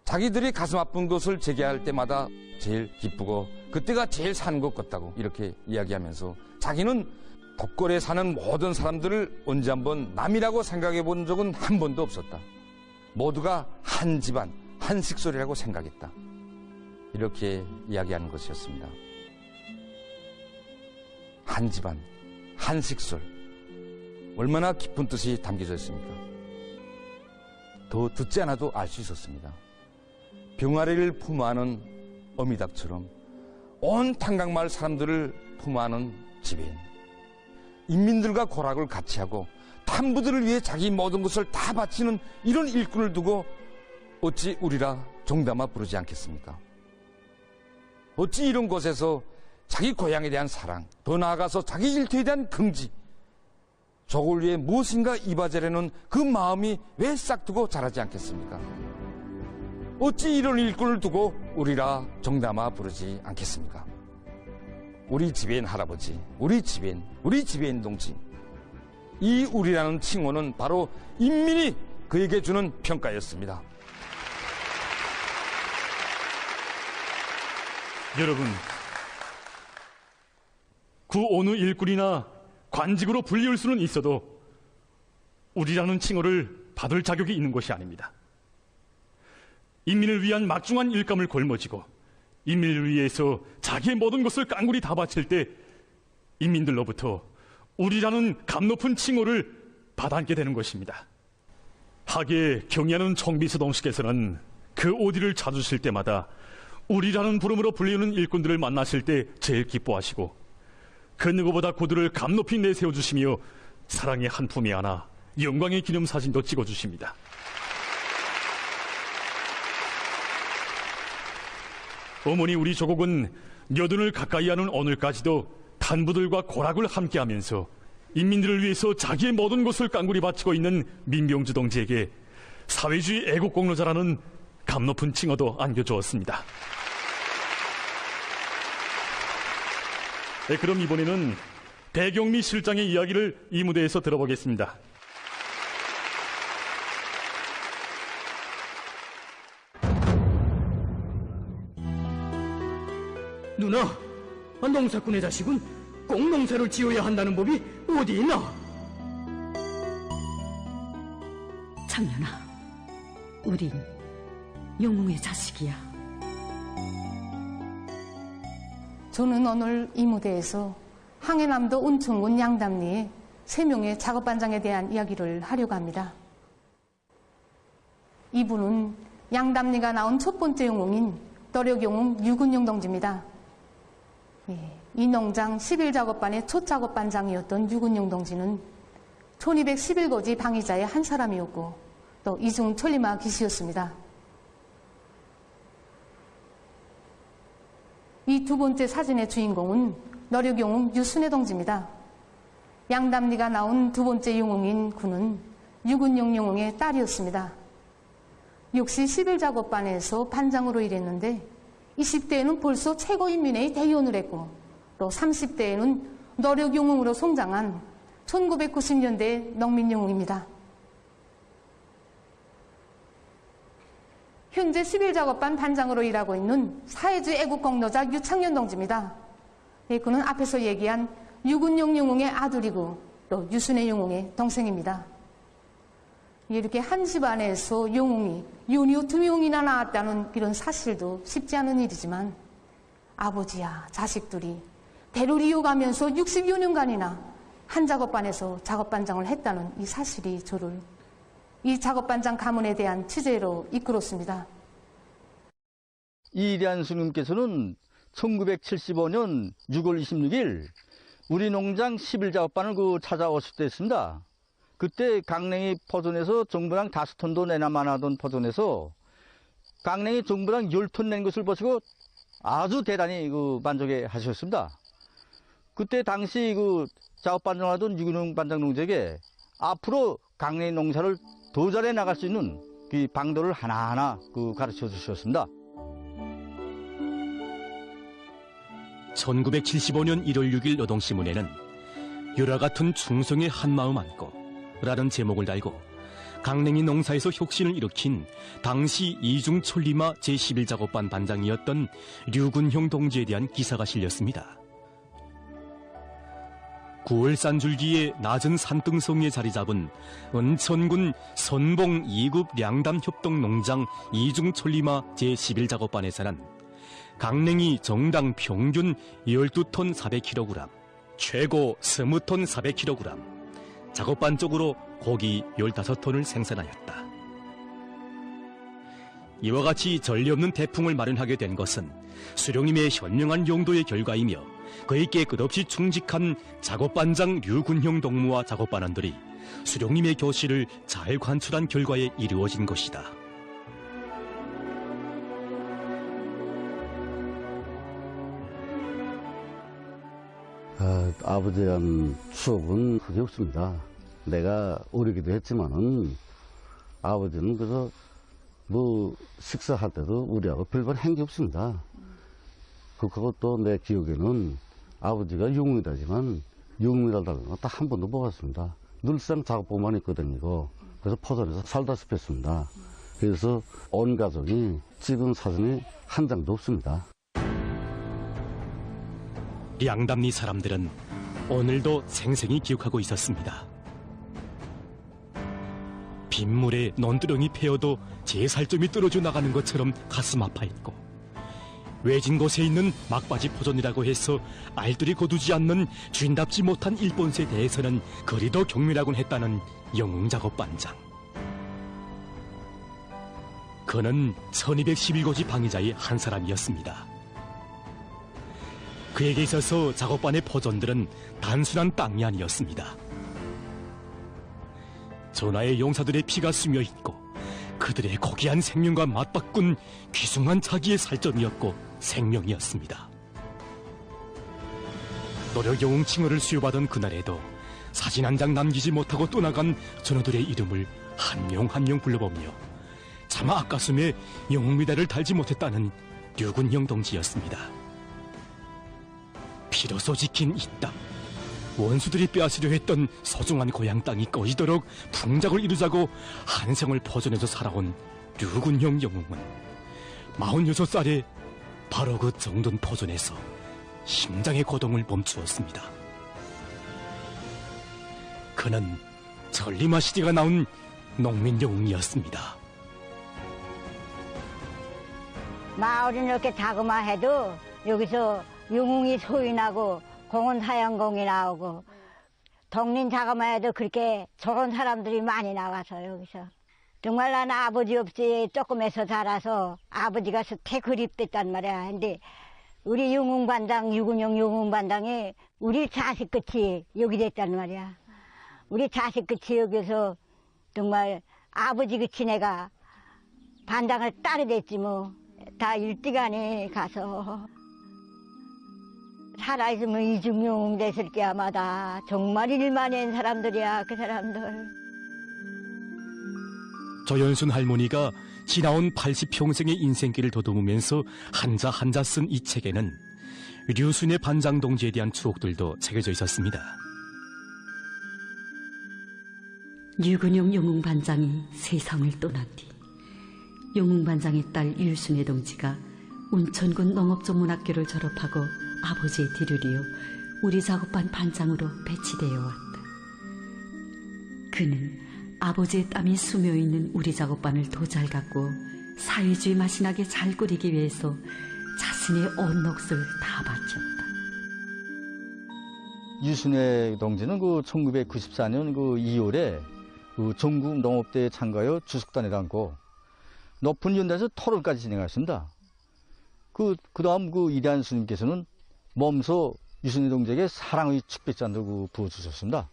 자기들이 가슴 아픈 것을 제기할 때마다 제일 기쁘고 그때가 제일 사는 것 같다고 이렇게 이야기하면서, 자기는 독거리에 사는 모든 사람들을 언제 한번 남이라고 생각해 본 적은 한 번도 없었다. 모두가 한 집안, 한 식솔이라고 생각했다. 이렇게 이야기하는 것이었습니다. 한 집안, 한 식솔. 얼마나 깊은 뜻이 담겨져 있습니까? 더 듣지 않아도 알 수 있었습니다. 병아리를 품어안은 어미닭처럼 온 탄강마을 사람들을 품어안은 지배인, 인민들과 고락을 같이 하고 탄부들을 위해 자기 모든 것을 다 바치는 이런 일꾼을 두고 어찌 우리라 정담아 부르지 않겠습니까? 어찌 이런 곳에서 자기 고향에 대한 사랑, 더 나아가서 자기 일터에 대한 긍지, 저걸 위해 무엇인가 이바지하려는 그 마음이 왜 싹두고 자라지 않겠습니까? 어찌 이런 일꾼을 두고 우리라 정담아 부르지 않겠습니까? 우리 지배인 할아버지, 우리 지배인 동지, 이 우리라는 칭호는 바로 인민이 그에게 주는 평가였습니다. 여러분, 그 어느 일꾼이나 관직으로 불리울 수는 있어도 우리라는 칭호를 받을 자격이 있는 것이 아닙니다. 인민을 위한 막중한 일감을 걸머쥐고 인민을 위해서 자기의 모든 것을 깡굴이 다 바칠 때 인민들로부터 우리라는 값 높은 칭호를 받아안게 되는 것입니다. 하기에 경의하는 총비서동식께서는 그 오디를 찾으실 때마다 우리라는 부름으로 불리우는 일꾼들을 만나실 때 제일 기뻐하시고, 그 누구보다 그들을 값 높이 내세워주시며 사랑의 한 품에 안아 영광의 기념사진도 찍어주십니다. 어머니 우리 조국은 여든을 가까이 하는 오늘까지도 탄부들과 고락을 함께하면서 인민들을 위해서 자기의 모든 것을 깡굴이 바치고 있는 민병주 동지에게 사회주의 애국공로자라는 값 높은 칭호도 안겨주었습니다. 네, 그럼 이번에는 배경미 실장의 이야기를 이 무대에서 들어보겠습니다. 누나, 농사꾼의 자식은 꼭 농사를 지어야 한다는 법이 어디 있나? 창년아, 우린 영웅의 자식이야. 저는 오늘 이 무대에서 항해남도 운천군 양담리의 3명의 작업반장에 대한 이야기를 하려고 합니다. 이분은 양담리가 나온 첫 번째 영웅인 노력영웅 유근용 동지입니다. 이 농장 11작업반의 첫 작업반장이었던 유근용 동지는 1211거지 방위자의 한 사람이었고 또 이중 천리마 기시였습니다. 이 두 번째 사진의 주인공은 노력영웅 유순애 동지입니다. 양담리가 나온 두 번째 영웅인 그는 유근용 영웅의 딸이었습니다. 역시 11작업반에서 반장으로 일했는데 20대에는 벌써 최고인민회의 대의원을 했고 또 30대에는 노력영웅으로 성장한 1990년대 농민영웅입니다. 현재 11작업반 반장으로 일하고 있는 사회주의 애국공로자 유창년 동지입니다. 그는 앞에서 얘기한 유근용 영웅의 아들이고 또 유순애 영웅의 동생입니다. 이렇게 한 집안에서 영웅이 연이어 2명이나 나왔다는 이런 사실도 쉽지 않은 일이지만 아버지야 자식들이 대를 이어가면서 60여 년간이나 한 작업반에서 작업반장을 했다는 이 사실이 저를 이 작업반장 가문에 대한 취재로 이끌었습니다. 이일환 스님께서는 1975년 6월 26일 우리 농장 11작업반을 찾아오실 때 했습니다. 그때 강냉이 포존에서 정부당 5톤도 내나만 하던 포존에서 강냉이 정부당 10톤 낸 것을 보시고 아주 대단히 만족해 하셨습니다. 그때 당시 작업반장하던 유근용 반장 농장에게 앞으로 강냉이 농사를 더 잘해 나갈 수 있는 그 방도를 하나하나 가르쳐 주셨습니다. 1975년 1월 6일 노동신문에는 유라 같은 충성의 한마음 안고 라는 제목을 달고 강냉이 농사에서 혁신을 일으킨 당시 이중천리마 제11작업반 반장이었던 류군형 동지에 대한 기사가 실렸습니다. 9월 산줄기에 낮은 산등성에 자리 잡은 은천군 선봉 2급 량담협동농장 이중천리마 제11작업반에서는 강냉이 정당 평균 12톤 400kg, 최고 20톤 400kg, 작업반 쪽으로 고기 15톤을 생산하였다. 이와 같이 전례 없는 태풍을 마련하게 된 것은 수령님의 현명한 용도의 결과이며 그에게 끝없이 충직한 작업반장 류군형 동무와 작업반원들이 수령님의 교실을 잘 관철한 결과에 이루어진 것이다. 아버지에 대한 추억은 크게 없습니다. 내가 어리기도 했지만은 아버지는 그래서 뭐 식사할 때도 우리하고 별반 한 게 없습니다. 그것도 내 기억에는 아버지가 영웅이라지만 영웅이라는 건 딱 한 번도 못 봤습니다. 늘상 작업복만 입고 다니고 그래서 포천에서 살다시피 했습니다. 그래서 온 가족이 찍은 사진이 한 장도 없습니다. 량담리 사람들은 오늘도 생생히 기억하고 있었습니다. 빗물에 논두렁이 패어도 제 살점이 떨어져 나가는 것처럼 가슴 아파했고 외진 곳에 있는 막바지 포전이라고 해서 알들이 거두지 않는 주인답지 못한 일본세에 대해서는 그리도 경멸하곤 했다는 영웅작업반장. 그는 1211고지 방위자의 한 사람이었습니다. 그에게 있어서 작업반의 포전들은 단순한 땅이 아니었습니다. 전하의 용사들의 피가 스며있고 그들의 고귀한 생명과 맞바꾼 귀중한 자기의 살점이었고 생명이었습니다. 노력영웅 칭호를 수여받은 그날에도 사진 한 장 남기지 못하고 떠나간 전우들의 이름을 한 명 한 명 불러보며 차마 앞가슴에 영웅미달을 달지 못했다는 류군형 동지였습니다. 피로써 지킨 이 땅, 원수들이 빼앗으려 했던 소중한 고향 땅이 꺼지도록 풍작을 이루자고 한생을 포전해서 살아온 류군형 영웅은 46살에 바로 그 정든 포전에서 심장의 고동을 멈추었습니다. 그는 전리마 시대가 나온 농민 영웅이었습니다. 마을이 이렇게 자그마해도 여기서 영웅이 소인하고 공원 사양공이 나오고 덕린 자그마해도 그렇게 좋은 사람들이 많이 나와서 여기서 정말 나는 아버지 없이 조금에서 자라서 아버지가 태 그립됐단 말이야. 근데 우리 영웅반장 유근영 영웅반장이 우리 자식 끝이 여기 됐단 말이야. 우리 자식 끝이 여기서 정말 아버지 끝이 내가 반장을 딸이 됐지 뭐. 다 일찌감이 가서 살아있으면 이중용 됐을 게 아마다 정말 일만한 사람들이야. 그 사람들. 조연순 할머니가 지나온 80평생의 인생길을 더듬으면서 한자 한자 쓴 이 책에는 류순의 반장 동지에 대한 추억들도 새겨져 있었습니다. 류근용 영웅반장이 세상을 떠난 뒤 영웅반장의 딸 유순의 동지가 운천군 농업전문학교를 졸업하고 아버지의 뒤를 이어 우리 작업반 반장으로 배치되어 왔다. 그는 아버지의 땀이 스며있는 우리 작업반을 더 잘 갖고 사회주의 맛이 나게 잘 꾸리기 위해서 자신의 온 몫을 다 바쳤다. 유순의 동지는 1994년 2월에 전국 농업대회에 참가하여 주석단에 앉고 높은 연단에서 토론까지 진행하였습니다. 그 다음 이대한 스님께서는 몸소 유순의 동지에게 사랑의 축배잔도 부어주셨습니다.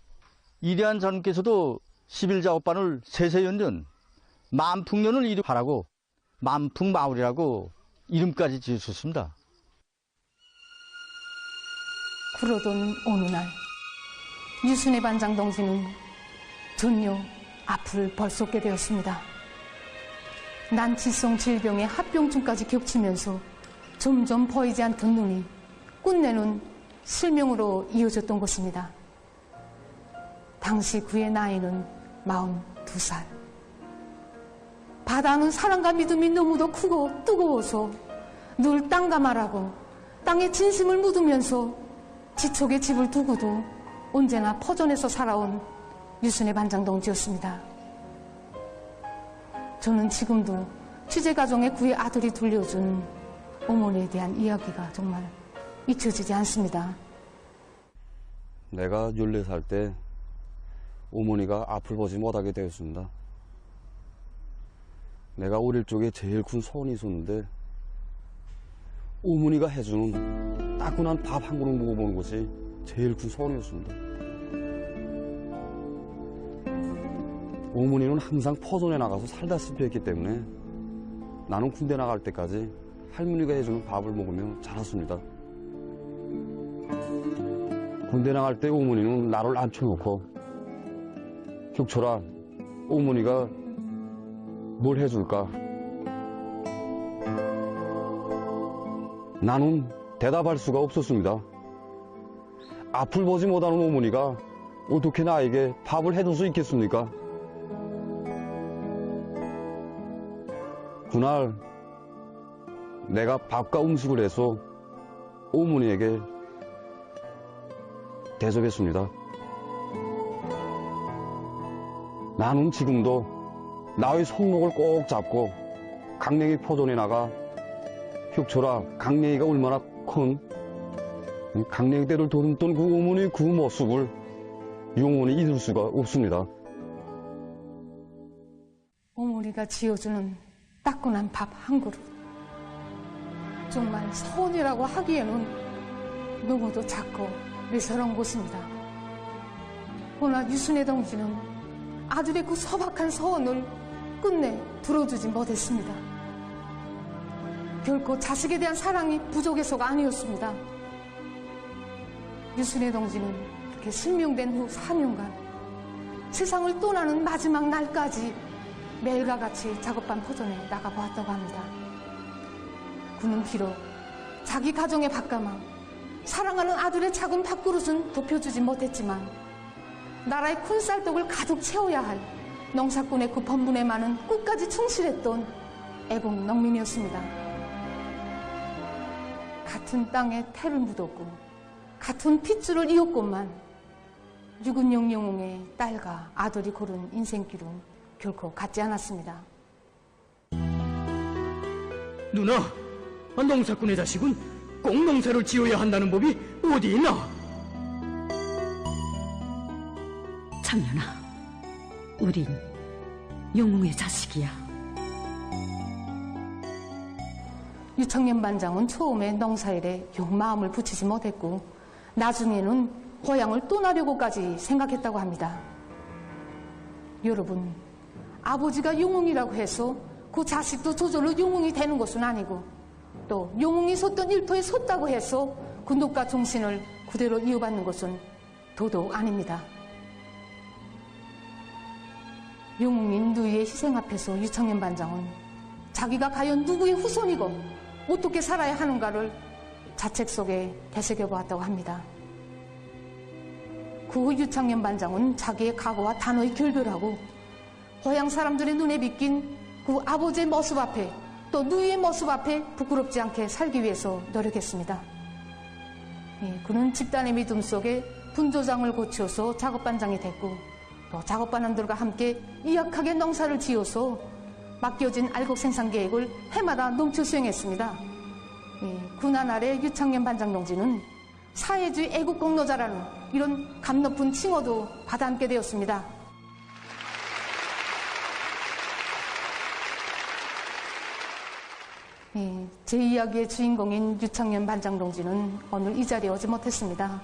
이대한 장님께서도 11작업반을 세세연전 만풍년을 이루하라고 만풍마을이라고 이름까지 지어주셨습니다. 그러던 어느 날 유순의 반장 동지는 전혀 앞을 벌쏟게 되었습니다. 난치성 질병의 합병증까지 겹치면서 점점 보이지 않던 눈이 끝내는 실명으로 이어졌던 것입니다. 당시 그의 나이는 42살. 바다는 사랑과 믿음이 너무도 크고 뜨거워서 늘 땅과 말하고 땅에 진심을 묻으면서 지척에 집을 두고도 언제나 퍼전에서 살아온 유순의 반장동지였습니다. 저는 지금도 취재과정에 그의 아들이 들려준 어머니에 대한 이야기가 정말 잊혀지지 않습니다. 내가 14살 때 어머니가 앞을 보지 못하게 되었습니다. 내가 어릴 적에 제일 큰 소원이 있었는데 어머니가 해주는 따끈한 밥 한 그릇 먹어보는 것이 제일 큰 소원이었습니다. 어머니는 항상 포전에 나가서 살다시피 했기 때문에 나는 군대 나갈 때까지 할머니가 해주는 밥을 먹으며 자랐습니다. 군대 나갈 때 어머니는 나를 앉혀놓고 혁철아, 어머니가 뭘 해줄까? 나는 대답할 수가 없었습니다. 앞을 보지 못하는 어머니가 어떻게 나에게 밥을 해줄 수 있겠습니까? 그날 내가 밥과 음식을 해서 어머니에게 대접했습니다. 나는 지금도 나의 손목을 꼭 잡고 강냉이 포전에 나가 혁철아, 강냉이가 얼마나 큰 강냉이대를 더듬던 그 어머니의 그 모습을 영원히 잊을 수가 없습니다. 어머니가 지어주는 따끈한 밥 한 그릇. 정말 소원이라고 하기에는 너무도 작고 매서러운 곳입니다. 그러나 유순애 동지는 아들의 그 소박한 소원을 끝내 들어주지 못했습니다. 결코 자식에 대한 사랑이 부족해서가 아니었습니다. 유순애 동지는 이렇게 실명된 후 4년간 세상을 떠나는 마지막 날까지 매일과 같이 작업반 포전에 나가보았다고 합니다. 그는 비록 자기 가정의 밥가망, 사랑하는 아들의 작은 밥그릇은 덮여주지 못했지만 나라의 큰 쌀떡을 가득 채워야 할 농사꾼의 그 본분에만은 끝까지 충실했던 애국 농민이었습니다. 같은 땅에 태를 묻었고 같은 핏줄을 이었건만 유근영 영웅의 딸과 아들이 고른 인생길은 결코 같지 않았습니다. 누나, 농사꾼의 자식은 꼭 농사를 지어야 한다는 법이 어디 있나? 창년아, 우린 영웅의 자식이야. 유청년 반장은 처음에 농사일에 영 마음을 붙이지 못했고 나중에는 고향을 떠나려고까지 생각했다고 합니다. 여러분, 아버지가 영웅이라고 해서 그 자식도 저절로 영웅이 되는 것은 아니고 또 영웅이 섰던 일터에 섰다고 해서 그 녹과 정신을 그대로 이어받는 것은 더더욱 아닙니다. 영웅인 누이의 희생 앞에서 유청년 반장은 자기가 과연 누구의 후손이고 어떻게 살아야 하는가를 자책 속에 되새겨보았다고 합니다. 그 후 유청년 반장은 자기의 각오와 단호히 결별하고 고향 사람들의 눈에 비낀 그 아버지의 모습 앞에 또 누이의 모습 앞에 부끄럽지 않게 살기 위해서 노력했습니다. 그는 집단의 믿음 속에 분조장을 고쳐서 작업반장이 됐고 또 작업반원들과 함께 이악하게 농사를 지어서 맡겨진 알곡 생산 계획을 해마다 넘쳐 수행했습니다. 군안 아래 유창년 반장동지는 사회주의 애국 공로자라는 이런 감 높은 칭호도 받아안게 되었습니다. 제 이야기의 주인공인 유창년 반장동지는 오늘 이 자리에 오지 못했습니다.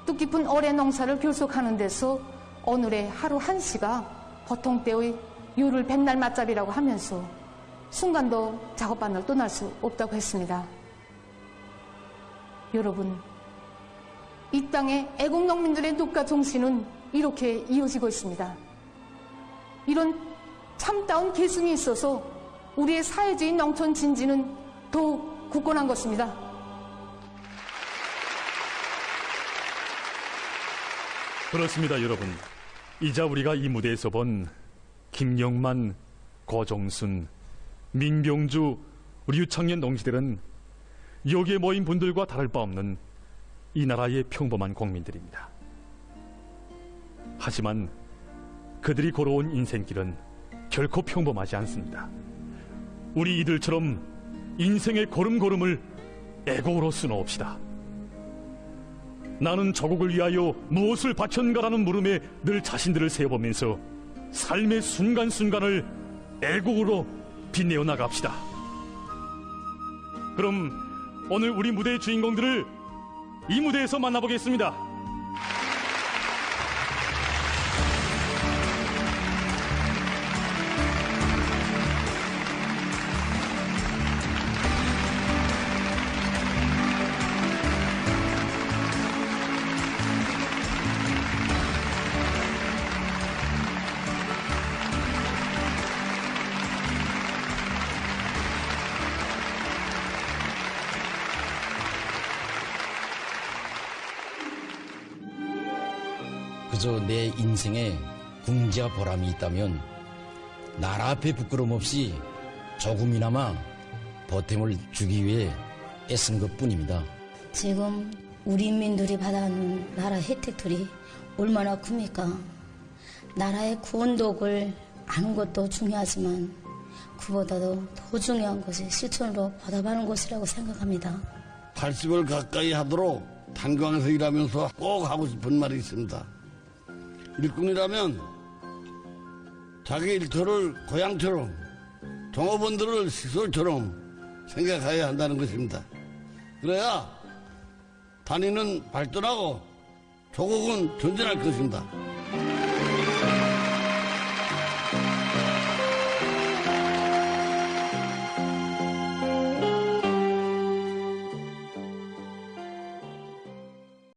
뜻깊은 올해 농사를 결속하는 데서 오늘의 하루 1시가 보통 때의 요를 100날 맞잡이라고 하면서 순간도 작업반을 떠날 수 없다고 했습니다. 여러분, 이 땅의 애국 농민들의 눈과 정신은 이렇게 이어지고 있습니다. 이런 참다운 계승이 있어서 우리의 사회주의 농촌 진지는 더욱 굳건한 것입니다. 그렇습니다, 여러분. 이자 우리가 이 무대에서 본 김영만, 거정순, 민병주, 우리 유창년 농지들은 여기에 모인 분들과 다를 바 없는 이 나라의 평범한 국민들입니다. 하지만 그들이 걸어온 인생길은 결코 평범하지 않습니다. 우리 이들처럼 인생의 걸음걸음을 애국으로 수놓읍시다. 나는 저국을 위하여 무엇을 바쳤는가라는 물음에 늘 자신들을 세워보면서 삶의 순간순간을 애국으로 빛내어 나갑시다. 그럼 오늘 우리 무대의 주인공들을 이 무대에서 만나보겠습니다. 그저 내 인생에 궁지와 보람이 있다면 나라 앞에 부끄럼 없이 조금이나마 보탬을 주기 위해 애쓴 것뿐입니다. 지금 우리 인민들이 받아오는 나라 혜택들이 얼마나 큽니까? 나라의 구원덕을 아는 것도 중요하지만 그보다도 더 중요한 것이 실천으로 보답하는 것이라고 생각합니다. 80을 가까이 하도록 탄광에서 일하면서 꼭 하고 싶은 말이 있습니다. 일꾼이라면 자기 일터를 고향처럼, 종업원들을 시설처럼 생각해야 한다는 것입니다. 그래야 단위는 발전하고 조국은 전진할 것입니다.